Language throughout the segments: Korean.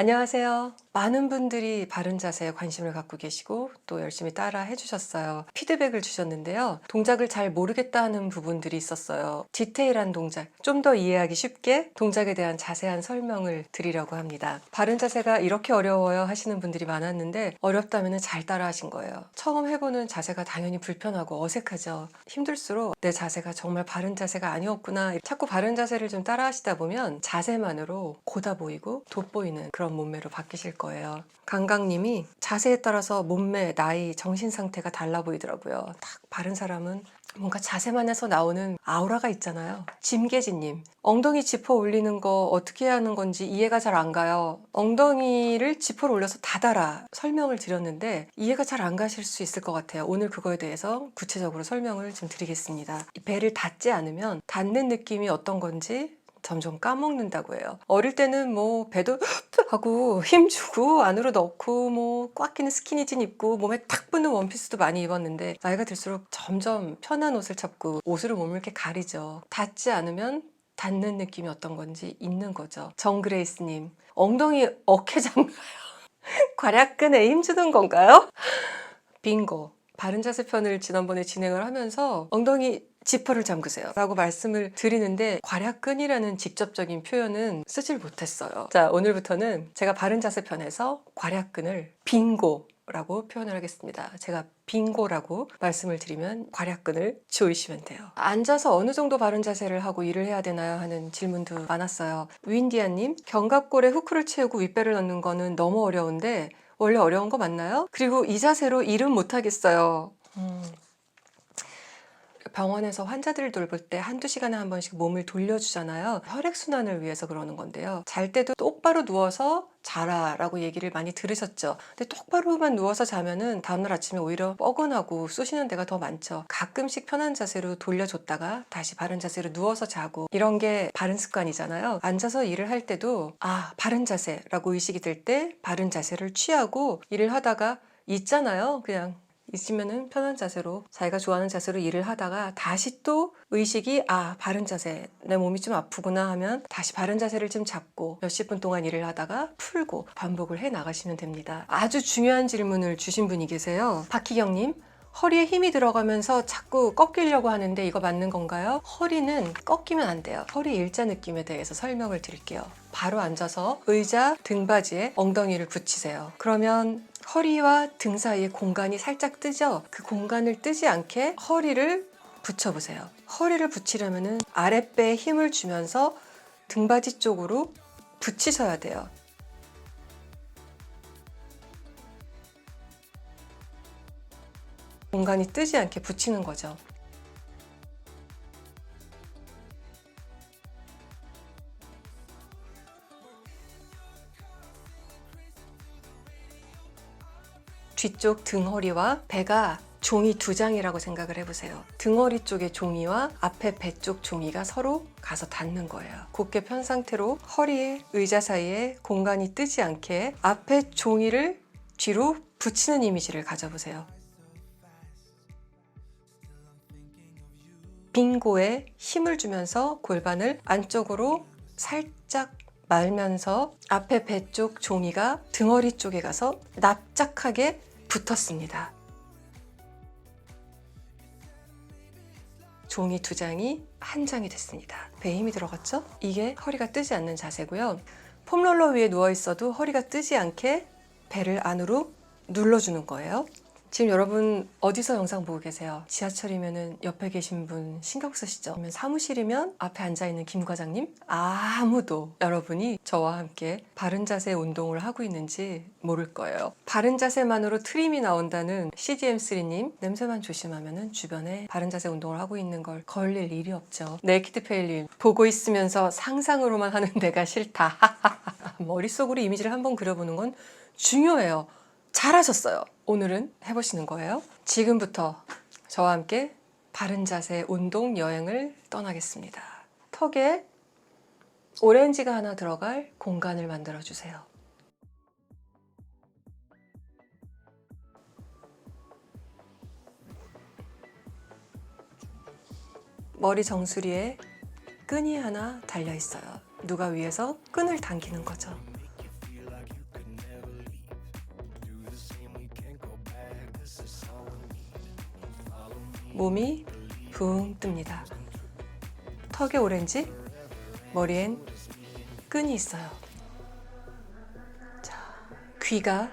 안녕하세요. 많은 분들이 바른 자세에 관심을 갖고 계시고 또 열심히 따라 해주셨어요. 피드백을 주셨는데요. 동작을 잘 모르겠다 하는 부분들이 있었어요. 디테일한 동작, 좀 더 이해하기 쉽게 동작에 대한 자세한 설명을 드리려고 합니다. 바른 자세가 이렇게 어려워요 하시는 분들이 많았는데 어렵다면 잘 따라 하신 거예요. 처음 해보는 자세가 당연히 불편하고 어색하죠. 힘들수록 내 자세가 정말 바른 자세가 아니었구나. 자꾸 바른 자세를 좀 따라 하시다 보면 자세만으로 고다 보이고 돋보이는 그런 몸매로 바뀌실 거예요. 강강님이 자세에 따라서 몸매, 나이, 정신 상태가 달라 보이더라고요. 딱 바른 사람은 뭔가 자세만 해서 나오는 아우라가 있잖아요. 짐계진님, 엉덩이 지퍼 올리는 거 어떻게 해야 하는 건지 이해가 잘 안 가요. 엉덩이를 지퍼를 올려서 닫아라 설명을 드렸는데 이해가 잘 안 가실 수 있을 것 같아요. 오늘 그거에 대해서 구체적으로 설명을 좀 드리겠습니다. 배를 닫지 않으면 닫는 느낌이 어떤 건지 점점 까먹는다고 해요. 어릴 때는 뭐 배도 하고 힘주고 안으로 넣고 뭐 꽉 끼는 스키니진 입고 몸에 탁 붙는 원피스도 많이 입었는데 나이가 들수록 점점 편한 옷을 찾고 옷으로 몸을 이렇게 가리죠. 닿지 않으면 닿는 느낌이 어떤 건지 있는 거죠. 정그레이스님, 엉덩이 어깨장가요? 괄약근에 힘주는 건가요? 빙고. 바른 자세 편을 지난번에 진행을 하면서 엉덩이 지퍼를 잠그세요 라고 말씀을 드리는데 괄약근이라는 직접적인 표현은 쓰질 못했어요. 자, 오늘부터는 제가 바른 자세 편에서 괄약근을 빙고 라고 표현을 하겠습니다. 제가 빙고라고 말씀을 드리면 괄약근을 조이시면 돼요. 앉아서 어느 정도 바른 자세를 하고 일을 해야 되나요? 하는 질문도 많았어요. 윈디아님, 견갑골에 후크를 채우고 윗배를 넣는 거는 너무 어려운데 원래 어려운 거 맞나요? 그리고 이 자세로 일은 못하겠어요. 병원에서 환자들을 돌볼 때 한두 시간에 한 번씩 몸을 돌려주잖아요. 혈액순환을 위해서 그러는 건데요. 잘 때도 똑바로 누워서 자라 라고 얘기를 많이 들으셨죠. 근데 똑바로만 누워서 자면은 다음날 아침에 오히려 뻐근하고 쑤시는 데가 더 많죠. 가끔씩 편한 자세로 돌려줬다가 다시 바른 자세로 누워서 자고 이런 게 바른 습관이잖아요. 앉아서 일을 할 때도 바른 자세라고 의식이 들 때 바른 자세를 취하고 일을 하다가 있잖아요. 그냥 있으면은 편한 자세로 자기가 좋아하는 자세로 일을 하다가 다시 또 의식이 바른 자세, 내 몸이 좀 아프구나 하면 다시 바른 자세를 좀 잡고 몇십 분 동안 일을 하다가 풀고 반복을 해 나가시면 됩니다. 아주 중요한 질문을 주신 분이 계세요. 박희경님, 허리에 힘이 들어가면서 자꾸 꺾이려고 하는데 이거 맞는 건가요? 허리는 꺾이면 안 돼요. 허리 일자 느낌에 대해서 설명을 드릴게요. 바로 앉아서 의자 등받이에 엉덩이를 붙이세요. 그러면 허리와 등 사이에 공간이 살짝 뜨죠? 그 공간을 뜨지 않게 허리를 붙여보세요. 허리를 붙이려면 아랫배에 힘을 주면서 등받이 쪽으로 붙이셔야 돼요. 공간이 뜨지 않게 붙이는 거죠. 뒤쪽 등허리와 배가 종이 두 장이라고 생각을 해보세요. 등허리 쪽의 종이와 앞에 배 쪽 종이가 서로 가서 닿는 거예요. 곧게 편 상태로 허리에 의자 사이에 공간이 뜨지 않게 앞에 종이를 뒤로 붙이는 이미지를 가져보세요. 빙고에 힘을 주면서 골반을 안쪽으로 살짝 말면서 앞에 배 쪽 종이가 등허리 쪽에 가서 납작하게 붙었습니다. 종이 두 장이 한 장이 됐습니다. 배에 힘이 들어갔죠? 이게 허리가 뜨지 않는 자세고요. 폼롤러 위에 누워 있어도 허리가 뜨지 않게 배를 안으로 눌러주는 거예요. 지금 여러분 어디서 영상 보고 계세요? 지하철이면 옆에 계신 분 신경 쓰시죠? 아니면 사무실이면 앞에 앉아있는 김 과장님? 아무도 여러분이 저와 함께 바른 자세 운동을 하고 있는지 모를 거예요. 바른 자세만으로 트림이 나온다는 CDM3님, 냄새만 조심하면 주변에 바른 자세 운동을 하고 있는 걸 걸릴 일이 없죠. 네이키드페일님, 보고 있으면서 상상으로만 하는 내가 싫다. 머릿속으로 이미지를 한번 그려보는 건 중요해요. 잘하셨어요. 오늘은 해보시는 거예요. 지금부터 저와 함께 바른 자세 운동 여행을 떠나겠습니다. 턱에 오렌지가 하나 들어갈 공간을 만들어 주세요. 머리 정수리에 끈이 하나 달려 있어요. 누가 위에서 끈을 당기는 거죠. 몸이 붕 뜹니다. 턱에 오렌지, 머리엔 끈이 있어요. 자, 귀가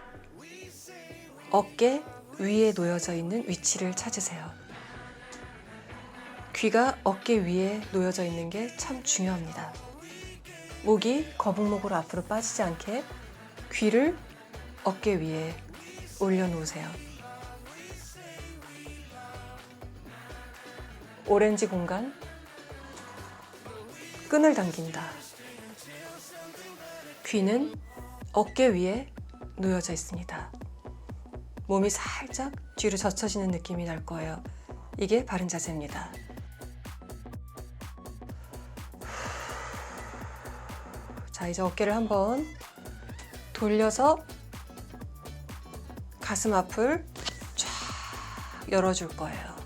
어깨 위에 놓여져 있는 위치를 찾으세요. 귀가 어깨 위에 놓여져 있는 게 참 중요합니다. 목이 거북목으로 앞으로 빠지지 않게 귀를 어깨 위에 올려놓으세요. 오렌지 공간, 끈을 당긴다. 귀는 어깨 위에 놓여져 있습니다. 몸이 살짝 뒤로 젖혀지는 느낌이 날 거예요. 이게 바른 자세입니다. 자, 이제 어깨를 한번 돌려서 가슴 앞을 쫙 열어줄 거예요.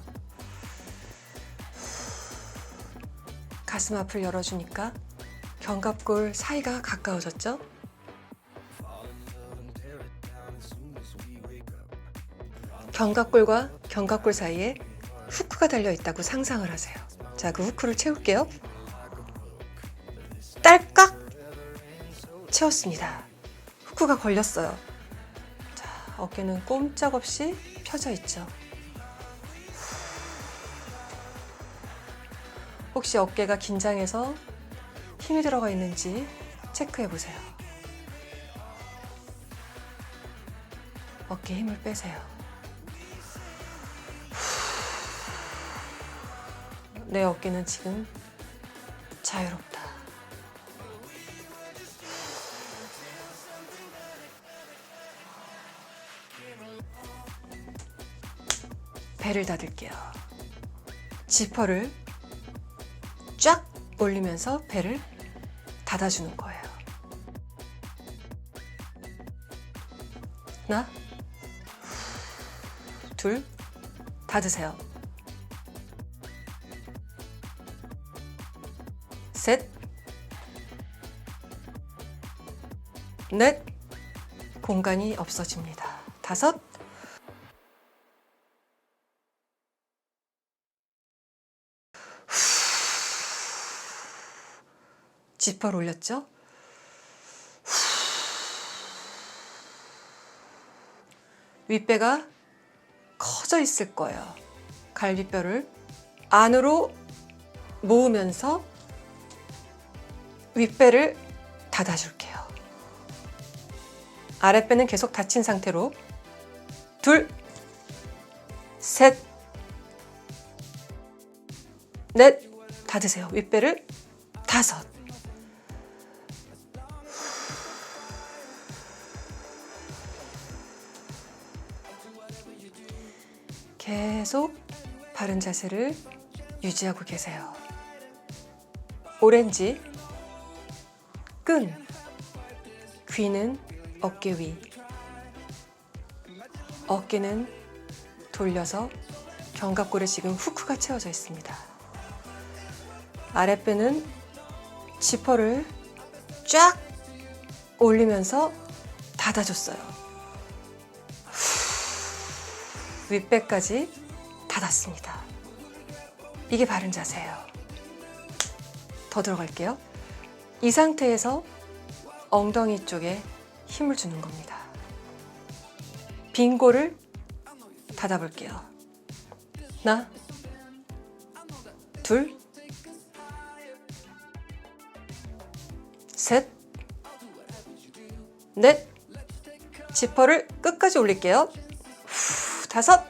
가슴 앞을 열어주니까 견갑골 사이가 가까워졌죠? 견갑골과 견갑골 사이에 후크가 달려있다고 상상을 하세요. 자, 그 후크를 채울게요. 딸깍! 채웠습니다. 후크가 걸렸어요. 자, 어깨는 꼼짝없이 펴져 있죠. 혹시 어깨가 긴장해서 힘이 들어가 있는지 체크해 보세요. 어깨에 힘을 빼세요. 내 어깨는 지금 자유롭다. 배를 닫을게요. 지퍼를 쫙 올리면서 배를 닫아주는 거예요. 하나, 둘, 닫으세요. 셋, 넷, 공간이 없어집니다. 다섯, 지퍼를 올렸죠? 윗배가 커져 있을 거예요. 갈비뼈를 안으로 모으면서 윗배를 닫아줄게요. 아랫배는 계속 닫힌 상태로 둘, 셋, 넷, 닫으세요. 윗배를 다섯. 계속 바른 자세를 유지하고 계세요. 오렌지, 끈, 귀는 어깨 위, 어깨는 돌려서 견갑골에 지금 후크가 채워져 있습니다. 아랫배는 지퍼를 쫙 올리면서 닫아줬어요. 윗배까지 닫았습니다. 이게 바른 자세예요. 더 들어갈게요. 이 상태에서 엉덩이 쪽에 힘을 주는 겁니다. 빈골을 닫아볼게요. 하나, 둘, 셋, 넷, 지퍼를 끝까지 올릴게요. 다섯,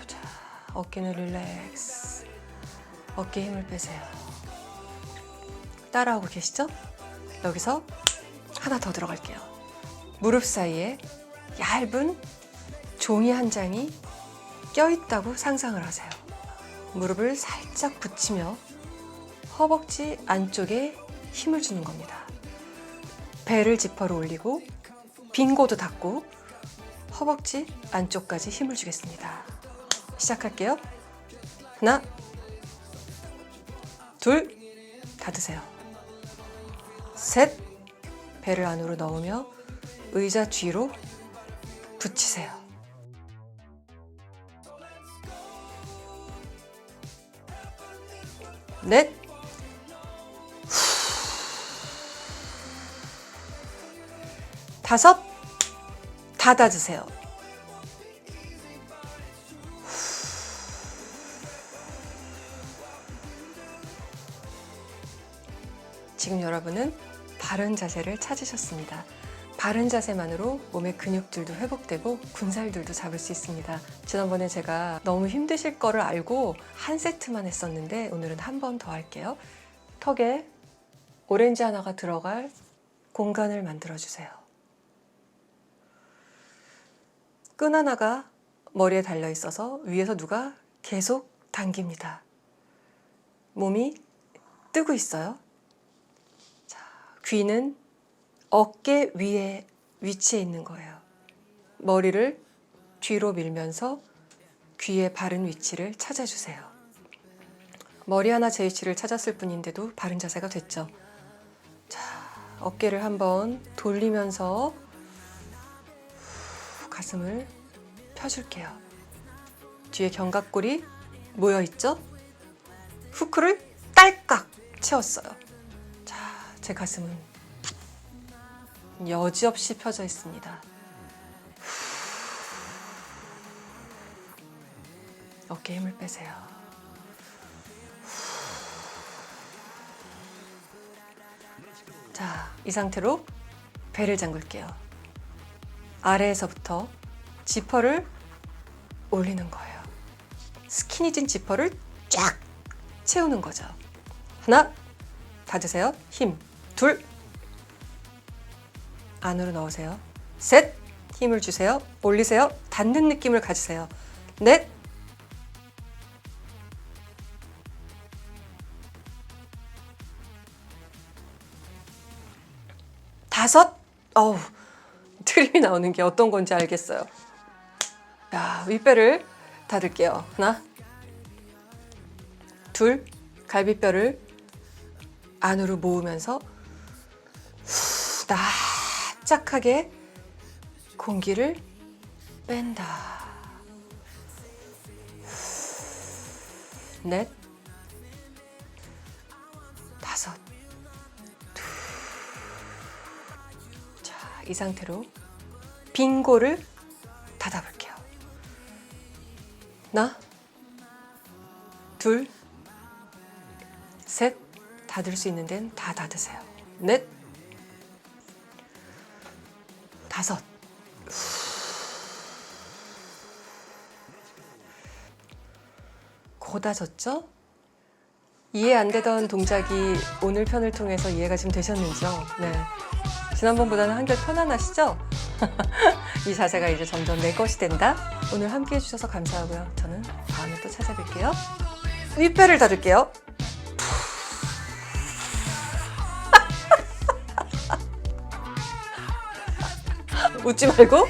자, 어깨는 릴렉스. 어깨에 힘을 빼세요. 따라하고 계시죠? 여기서 하나 더 들어갈게요. 무릎 사이에 얇은 종이 한 장이 껴있다고 상상을 하세요. 무릎을 살짝 붙이며 허벅지 안쪽에 힘을 주는 겁니다. 배를 지퍼로 올리고 빈고도 닫고 허벅지 안쪽까지 힘을 주겠습니다. 시작할게요. 하나, 둘, 닫으세요. 셋, 배를 안으로 넣으며 의자 뒤로 붙이세요. 넷. 다섯. 다 닫으세요. 지금 여러분은 바른 자세를 찾으셨습니다. 바른 자세만으로 몸의 근육들도 회복되고 군살들도 잡을 수 있습니다. 지난번에 제가 너무 힘드실 거를 알고 한 세트만 했었는데 오늘은 한 번 더 할게요. 턱에 오렌지 하나가 들어갈 공간을 만들어주세요. 끈 하나가 머리에 달려 있어서 위에서 누가 계속 당깁니다. 몸이 뜨고 있어요. 자, 귀는 어깨 위에 위치해 있는 거예요. 머리를 뒤로 밀면서 귀의 바른 위치를 찾아주세요. 머리 하나 제 위치를 찾았을 뿐인데도 바른 자세가 됐죠. 자, 어깨를 한번 돌리면서 가슴을 펴줄게요. 뒤에 견갑골이 모여있죠? 후크를 딸깍 채웠어요. 자, 제 가슴은 여지없이 펴져 있습니다. 어깨에 힘을 빼세요. 자, 이 상태로 배를 잠글게요. 아래에서부터 지퍼를 올리는 거예요. 스키니진 지퍼를 쫙 채우는 거죠. 하나, 닫으세요. 힘, 둘, 안으로 넣으세요. 셋, 힘을 주세요. 올리세요. 닫는 느낌을 가지세요. 넷, 다섯. 어우, 트림이 나오는 게 어떤 건지 알겠어요. 자, 윗배를 닫을게요. 하나, 둘, 갈비뼈를 안으로 모으면서 납작하게 공기를 뺀다. 넷, 다섯. 자, 이 상태로 빙고를 닫아볼게요. 하나, 둘, 셋. 닫을 수 있는 데는 다 닫으세요. 넷, 다섯. 고다졌죠? 이해 안 되던 동작이 오늘 편을 통해서 이해가 좀 되셨는지요? 네. 지난번보다는 한결 편안하시죠? 이 자세가 이제 점점 내 것이 된다. 오늘 함께 해주셔서 감사하고요. 저는 다음에 또 찾아뵐게요. 윗배를 닫을게요. 웃지 말고